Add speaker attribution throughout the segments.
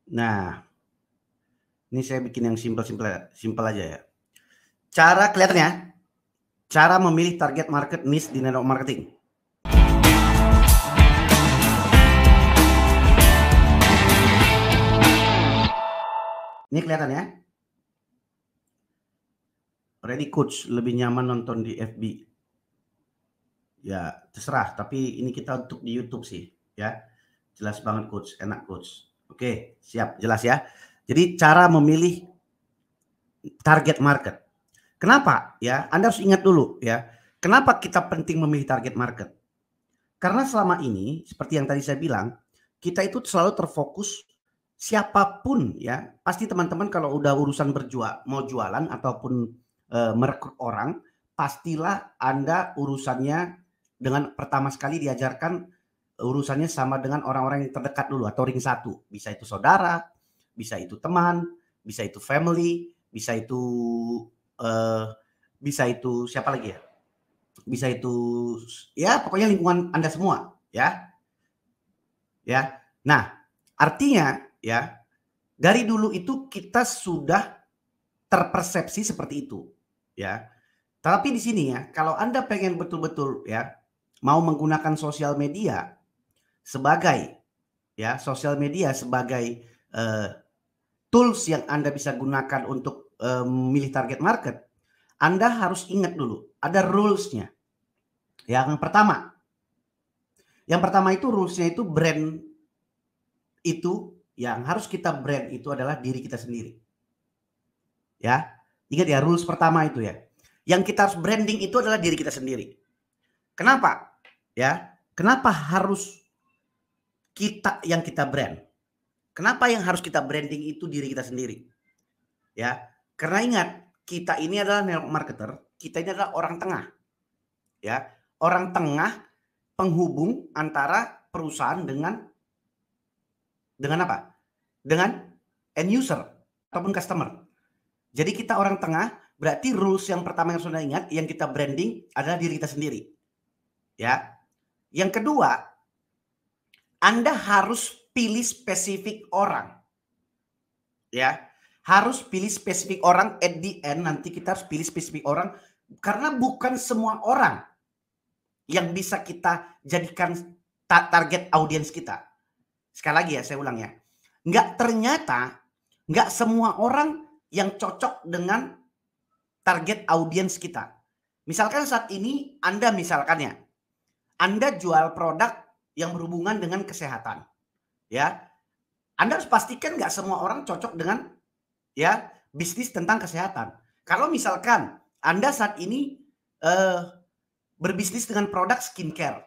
Speaker 1: Nah, ini saya bikin yang simpel aja ya. Cara kelihatannya, cara memilih target market niche di network marketing. Ini kelihatan ya. Ready coach, lebih nyaman nonton di FB. Ya, terserah, tapi ini kita untuk di YouTube sih, ya. Jelas banget coach, enak coach. Oke, siap, jelas ya. Jadi cara memilih target market. Kenapa? Ya, Anda harus ingat dulu ya. Kenapa kita penting memilih target market? Karena selama ini seperti yang tadi saya bilang, kita itu selalu terfokus siapapun ya, pasti teman-teman kalau udah urusan mau jualan ataupun merekrut orang, pastilah Anda urusannya dengan pertama sekali diajarkan urusannya sama dengan orang-orang yang terdekat dulu atau ring satu. Bisa itu saudara, bisa itu teman, bisa itu family, bisa itu eh, siapa lagi ya? Bisa itu ya pokoknya lingkungan Anda semua ya. Ya. Nah, artinya ya dari dulu itu kita sudah terpersepsi seperti itu ya. Tapi di sini ya, kalau Anda pengen betul-betul ya mau menggunakan sosial media sebagai eh, tools yang Anda bisa gunakan untuk memilih target market, Anda harus ingat dulu ada rules-nya. Yang pertama itu rules-nya itu brand itu yang harus kita brand itu adalah diri kita sendiri. Ya, ingat ya rules pertama itu ya. Yang kita harus branding itu adalah diri kita sendiri. Kenapa? Ya, kenapa harus kita brand? Kenapa yang harus kita branding itu diri kita sendiri? Ya, karena ingat kita ini adalah network marketer, kita ini adalah orang tengah. Ya, orang tengah penghubung antara perusahaan dengan apa? Dengan end user ataupun customer. Jadi kita orang tengah, berarti rules yang pertama yang sudah ingat, yang kita branding adalah diri kita sendiri. Ya. Yang kedua, Anda harus pilih spesifik orang. Ya. Harus pilih spesifik orang at the end, nanti kita harus pilih spesifik orang karena bukan semua orang yang bisa kita jadikan target audiens kita. Sekali lagi ya, saya ulang ya. Nggak semua orang yang cocok dengan target audiens kita. Misalkan saat ini Anda Anda jual produk yang berhubungan dengan kesehatan. Ya. Anda harus pastikan nggak semua orang cocok dengan ya bisnis tentang kesehatan. Kalau misalkan Anda saat ini berbisnis dengan produk skincare,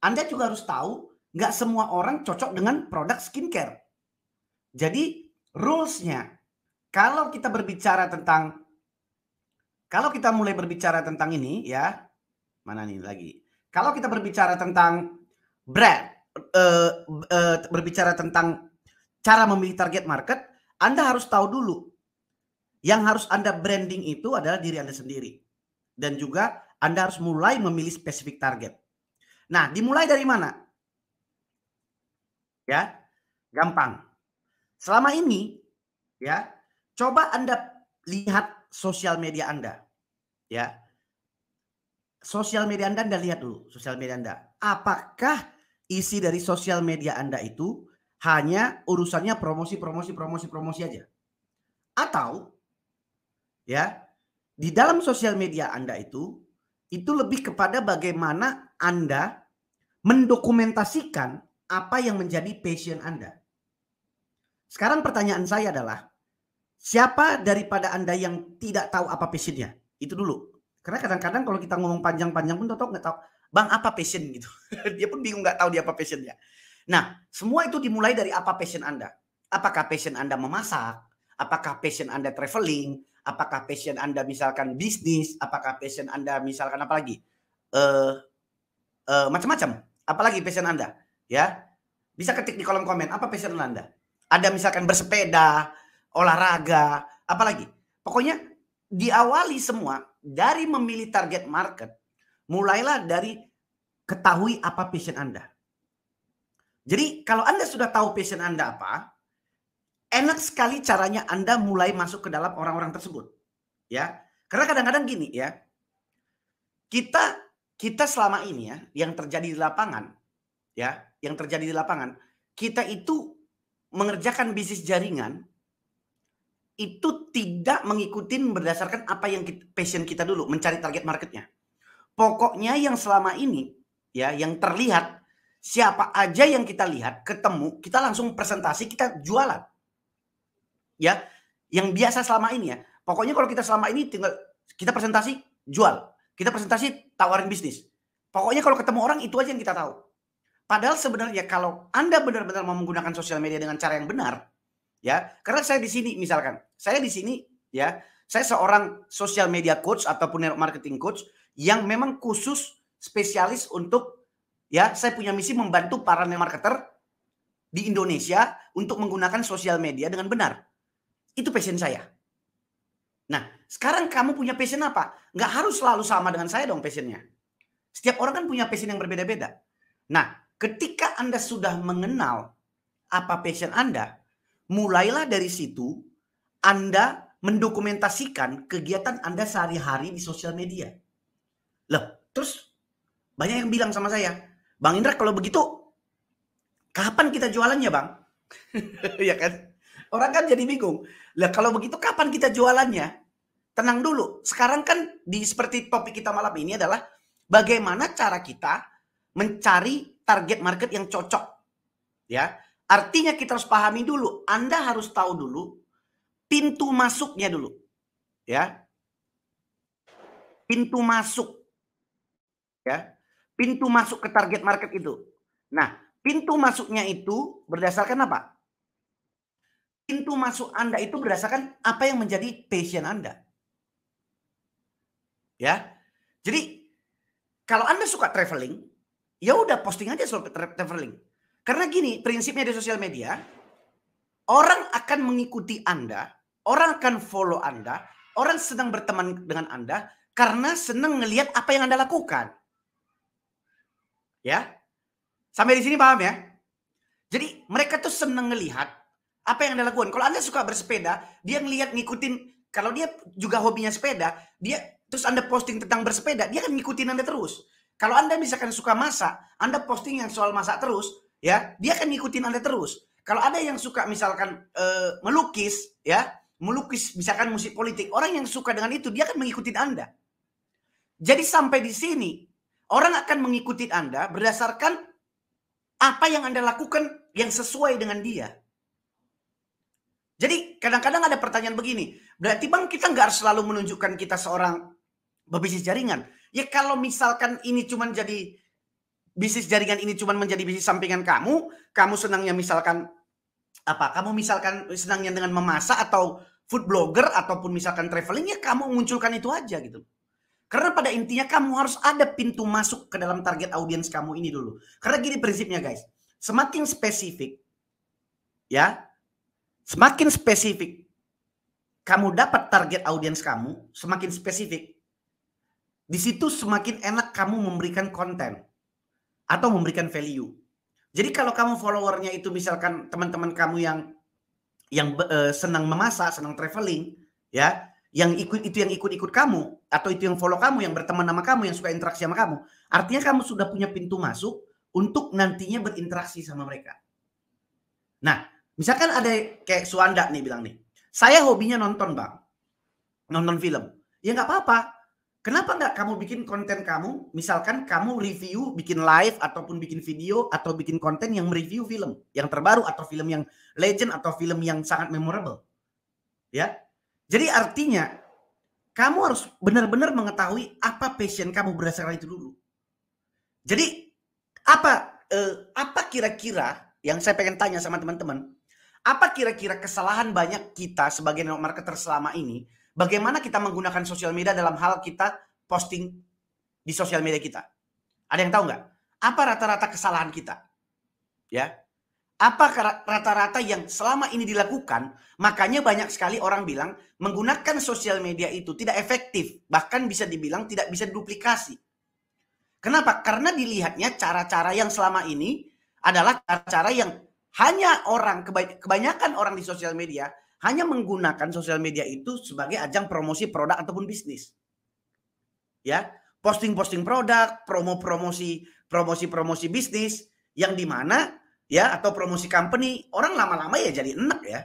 Speaker 1: Anda juga harus tahu nggak semua orang cocok dengan produk skincare. Jadi rules-nya kalau kita mulai berbicara tentang ini ya, mana nih lagi? Kalau kita berbicara tentang brand, berbicara tentang cara memilih target market, Anda harus tahu dulu. Yang harus Anda branding itu adalah diri Anda sendiri. Dan juga Anda harus mulai memilih spesifik target. Nah, dimulai dari mana? Ya, gampang. Selama ini, ya, coba Anda lihat sosial media Anda. Ya, sosial media Anda lihat dulu, sosial media Anda. Apakah isi dari sosial media Anda itu hanya urusannya promosi aja? Atau ya, di dalam sosial media Anda itu lebih kepada bagaimana Anda mendokumentasikan apa yang menjadi passion Anda. Sekarang pertanyaan saya adalah, siapa daripada Anda yang tidak tahu apa passionnya? Itu dulu. Karena kadang-kadang kalau kita ngomong panjang-panjang pun tahu nggak tahu, Bang apa passion gitu. Dia pun bingung nggak tahu dia apa passionnya. Nah, semua itu dimulai dari apa passion Anda. Apakah passion Anda memasak? Apakah passion Anda traveling? Apakah passion Anda misalkan bisnis? Apakah passion Anda misalkan apa lagi? Macam-macam. Apalagi passion Anda? Ya, bisa ketik di kolom komen apa passion Anda. Ada misalkan bersepeda, olahraga, apalagi. Pokoknya diawali semua dari memilih target market. Mulailah dari ketahui apa passion Anda. Jadi kalau Anda sudah tahu passion Anda apa, enak sekali caranya Anda mulai masuk ke dalam orang-orang tersebut. Ya, karena kadang-kadang gini ya, kita selama ini ya, yang terjadi di lapangan, ya, yang terjadi di lapangan, kita itu mengerjakan bisnis jaringan itu tidak mengikuti berdasarkan apa yang passion kita dulu, mencari target marketnya. Pokoknya yang selama ini, ya, yang terlihat, siapa aja yang kita lihat, ketemu, kita langsung presentasi, kita jualan. Ya, yang biasa selama ini ya. Pokoknya kalau kita selama ini tinggal kita presentasi, jual. Kita presentasi, tawarin bisnis. Pokoknya kalau ketemu orang itu aja yang kita tahu. Padahal sebenarnya kalau Anda benar-benar mau menggunakan sosial media dengan cara yang benar, ya, karena saya di sini misalkan, saya di sini ya, saya seorang social media coach ataupun network marketing coach yang memang khusus spesialis untuk, ya, saya punya misi membantu para marketer di Indonesia untuk menggunakan sosial media dengan benar. Itu passion saya. Nah, sekarang kamu punya passion apa? Nggak harus selalu sama dengan saya dong passionnya. Setiap orang kan punya passion yang berbeda-beda. Nah, ketika Anda sudah mengenal apa passion Anda, mulailah dari situ Anda mendokumentasikan kegiatan Anda sehari-hari di sosial media. Loh, terus banyak yang bilang sama saya, Bang Indra kalau begitu kapan kita jualannya, Bang? Ya kan? Orang kan jadi bingung. Lah kalau begitu kapan kita jualannya? Tenang dulu. Sekarang kan seperti topik kita malam ini adalah bagaimana cara kita mencari target market yang cocok. Ya. Artinya kita harus pahami dulu. Anda harus tahu dulu pintu masuknya dulu. Ya. Pintu masuk. Ya. Pintu masuk ke target market itu. Nah, pintu masuknya itu berdasarkan apa? Pintu masuk Anda itu berdasarkan apa yang menjadi passion Anda. Ya. Jadi kalau Anda suka traveling, ya udah posting aja soal traveling. Karena gini, prinsipnya di sosial media, orang akan mengikuti Anda, orang akan follow Anda, orang senang berteman dengan Anda karena senang ngelihat apa yang Anda lakukan. Ya. Sampai di sini paham ya? Jadi mereka tuh senang ngelihat apa yang Anda lakukan. Kalau Anda suka bersepeda, dia ngelihat ngikutin, kalau dia juga hobinya sepeda, dia terus Anda posting tentang bersepeda, dia akan ngikutin Anda terus. Kalau Anda misalkan suka masak, Anda posting yang soal masak terus, ya, dia akan ngikutin Anda terus. Kalau ada yang suka misalkan melukis, ya, melukis misalkan musik politik, orang yang suka dengan itu dia akan mengikuti Anda. Jadi sampai di sini orang akan mengikuti Anda berdasarkan apa yang Anda lakukan yang sesuai dengan dia. Jadi kadang-kadang ada pertanyaan begini, berarti Bang kita nggak harus selalu menunjukkan kita seorang berbisnis jaringan. Ya kalau misalkan ini cuma jadi bisnis jaringan, ini cuma menjadi bisnis sampingan kamu senangnya misalkan apa? Kamu misalkan senangnya dengan memasak atau food blogger ataupun misalkan traveling, ya kamu munculkan itu aja gitu. Karena pada intinya kamu harus ada pintu masuk ke dalam target audiens kamu ini dulu. Karena gini prinsipnya guys, semakin spesifik, ya, semakin spesifik kamu dapat target audiens kamu, semakin spesifik, di situ semakin enak kamu memberikan konten atau memberikan value. Jadi kalau kamu followernya itu misalkan teman-teman kamu yang senang memasak, senang traveling, ya, yang ikut kamu atau itu yang follow kamu, yang berteman sama kamu, yang suka interaksi sama kamu, artinya kamu sudah punya pintu masuk untuk nantinya berinteraksi sama mereka. Nah, misalkan ada kayak Suanda nih bilang nih, saya hobinya nonton Bang, nonton film. Ya nggak apa-apa. Kenapa nggak kamu bikin konten kamu, misalkan kamu review, bikin live ataupun bikin video atau bikin konten yang mereview film yang terbaru atau film yang legend atau film yang sangat memorable. Ya. Jadi artinya kamu harus benar-benar mengetahui apa passion kamu berdasarkan itu dulu. Jadi apa kira-kira yang saya pengen tanya sama teman-teman, apa kira-kira kesalahan banyak kita sebagai network marketer selama ini? Bagaimana kita menggunakan sosial media dalam hal kita posting di sosial media kita? Ada yang tahu nggak? Apa rata-rata kesalahan kita? Ya, apa rata-rata yang selama ini dilakukan? Makanya banyak sekali orang bilang menggunakan sosial media itu tidak efektif, bahkan bisa dibilang tidak bisa duplikasi. Kenapa? Karena dilihatnya cara-cara yang selama ini adalah cara-cara yang Hanya kebanyakan orang di sosial media hanya menggunakan sosial media itu sebagai ajang promosi produk ataupun bisnis. Ya, posting-posting produk, promosi bisnis yang dimana ya atau promosi company, orang lama-lama ya jadi enak ya.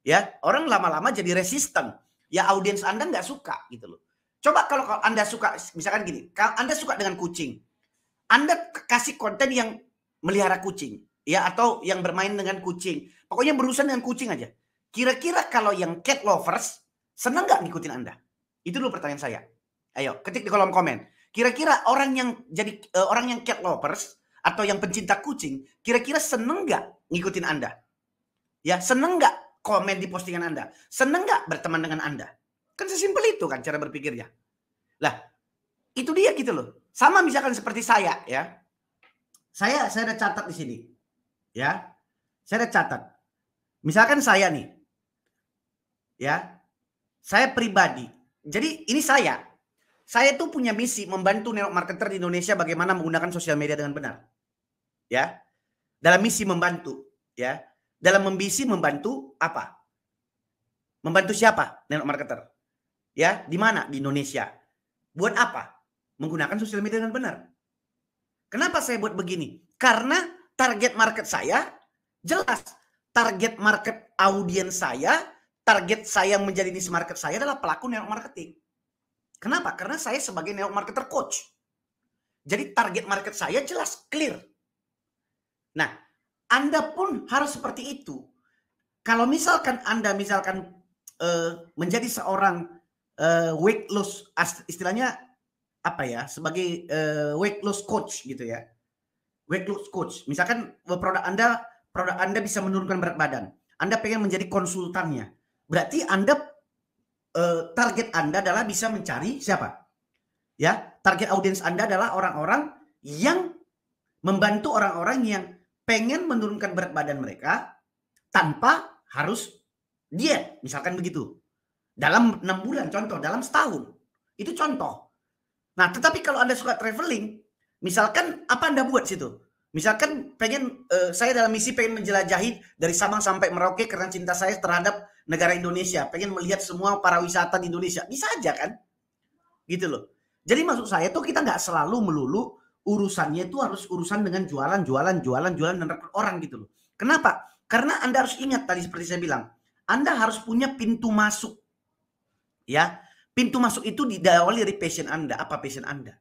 Speaker 1: Ya, orang lama-lama jadi resisten. Ya audiens Anda nggak suka gitu loh. Coba kalau Anda suka, misalkan gini, kalau Anda suka dengan kucing, Anda kasih konten yang melihara kucing, ya atau yang bermain dengan kucing, pokoknya berurusan dengan kucing aja. Kira-kira kalau yang cat lovers senang nggak ngikutin Anda? Itu dulu pertanyaan saya. Ayo ketik di kolom komen. Kira-kira orang yang jadi orang yang cat lovers atau yang pencinta kucing, kira-kira seneng nggak ngikutin Anda? Ya seneng nggak komen di postingan Anda? Seneng nggak berteman dengan Anda? Kan sesimpel itu kan cara berpikirnya. Lah itu dia gitu loh. Sama misalkan seperti saya ya. Saya ada catat di sini. Ya. Saya ada catat. Misalkan saya nih. Ya. Saya pribadi. Jadi ini saya. Saya tuh punya misi membantu network marketer di Indonesia bagaimana menggunakan sosial media dengan benar. Ya. Dalam misi membantu, ya. Dalam misi membantu apa? Membantu siapa? Network marketer. Ya, di mana? Di Indonesia. Buat apa? Menggunakan sosial media dengan benar. Kenapa saya buat begini? Karena target market saya jelas. Target market audiens saya, target saya menjadi niche market saya adalah pelaku network marketing. Kenapa? Karena saya sebagai network marketer coach. Jadi target market saya jelas, clear. Nah, Anda pun harus seperti itu. Kalau misalkan Anda menjadi seorang weight loss, istilahnya apa ya, sebagai weight loss coach gitu ya. Weight loss coach. Misalkan produk Anda bisa menurunkan berat badan. Anda pengen menjadi konsultannya. Berarti Anda target Anda adalah bisa mencari siapa? Ya, target audiens Anda adalah orang-orang yang membantu orang-orang yang pengen menurunkan berat badan mereka tanpa harus diet, misalkan begitu. Dalam 6 bulan, contoh, dalam setahun. Itu contoh. Nah, tetapi kalau Anda suka traveling, misalkan apa Anda buat situ? Misalkan saya dalam misi pengen menjelajahi dari Sabang sampai Merauke karena cinta saya terhadap negara Indonesia. Pengen melihat semua para wisata di Indonesia. Bisa aja kan? Gitu loh. Jadi maksud saya tuh kita nggak selalu melulu urusannya itu harus urusan dengan jualan dan rekrut orang gitu loh. Kenapa? Karena Anda harus ingat tadi seperti saya bilang, Anda harus punya pintu masuk. Ya, pintu masuk itu diawali dari passion Anda. Apa passion Anda?